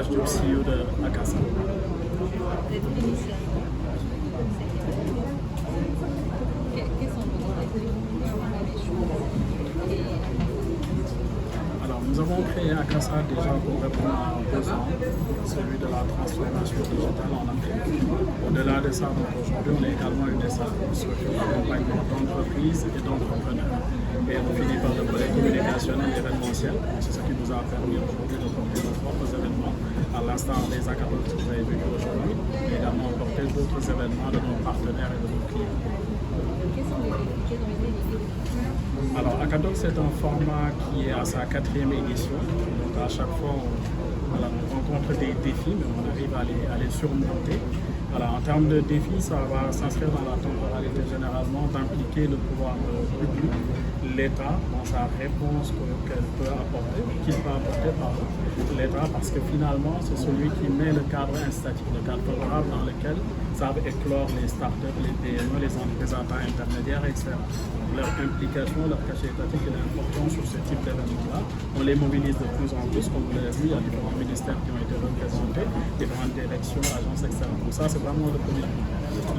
Elhadj Diop, CEO de Akassa. Alors, nous avons créé Akassa déjà pour répondre à un besoin, celui de la transformation digitale en Afrique. Au-delà de ça, aujourd'hui, on est également une structure d'accompagnement d'entreprises et d'entrepreneurs. Et on finit par le volet communicationnel événementiel. C'est ce qui nous a permis aujourd'hui de porter nos propres événements, à l'instar des hackathons que vous avez vu aujourd'hui, mais également porter d'autres événements de nos partenaires et de nos clients. Quels sont les défis dans les Alors, Hackathon, c'est un format qui est à sa 4e édition. Donc, à chaque fois, on rencontre des défis, mais on arrive à les surmonter. Alors, en termes de défis, ça va s'inscrire dans la temporalité généralement d'impliquer le pouvoir public, l'État, dans sa réponse qu'elle peut apporter, qu'il peut apporter par l'État, parce que finalement, c'est celui qui met le cadre incitatif, le cadre favorable dans lequel savent éclore les startups, les PME, les entreprises à taille intermédiaire, etc. Donc, leur implication, leur cachet étatique est important sur ce type d'événements-là. On les mobilise de plus en plus, comme vous l'avez vu, il y a différents ministères qui ont été représentés, différentes directions, agences, etc. Donc ça, c'est vraiment le premier point.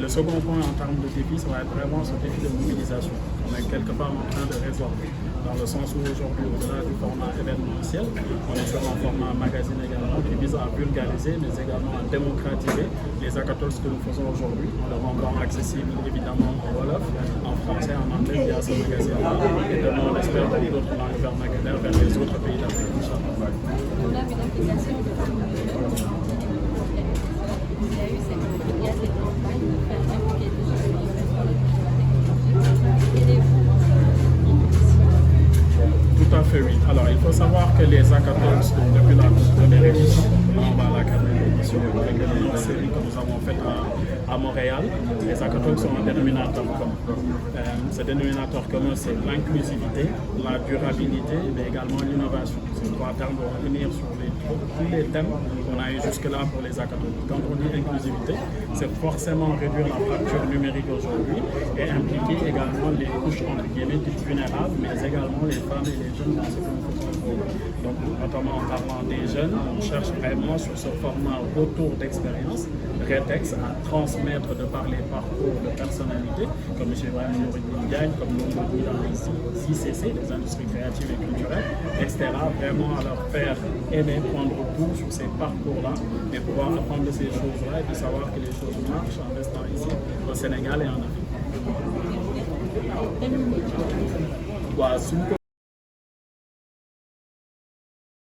Le second point en termes de défi, ça va être vraiment ce défi de mobilisation. On est quelque part en train de résorber, dans le sens où aujourd'hui, au-delà du format événementiel, on est sur un format magazine également qui vise à vulgariser, mais également à démocratiser les hackathons que nous faisons aujourd'hui, en le rendant accessible évidemment en Wolof, en français, en anglais via ce magazine-là, et demain on espère dans d'autres langues vernaculaires vers les autres pays d'Afrique. On a une application de il y a eu cette campagne de faire impliquer les gens dans la technologie. Tout à fait, oui. Alors, il faut savoir que les hackathons, depuis la première édition, on va à la 4e édition, avec une série que nous avons faite à Montréal, les hackathons sont un dénominateur commun. Ce dénominateur commun, c'est l'inclusivité, la durabilité, mais également l'innovation. Ces trois termes vont revenir sur tous les thèmes qu'on a eu jusque-là pour les hackathons. Quand on dit inclusivité, c'est forcément réduire la fracture numérique aujourd'hui et impliquer également les couches entre guillemets dites vulnérables, mais également les femmes et les jeunes dans ce que nous faisons. Donc, notamment en parlant des jeunes, on cherche vraiment sur ce format retour d'expérience, rétex, à transmettre de par les parcours de personnalités, comme M. Ibrahim Ndiaye, comme l'on le dit dans les ICC, les industries créatives et culturelles, etc. Vraiment à leur faire aimer, prendre goût sur ces parcours-là, et pouvoir apprendre de ces choses-là et de savoir que les choses marchent en restant ici, au Sénégal et en Afrique. Waaw suñ ko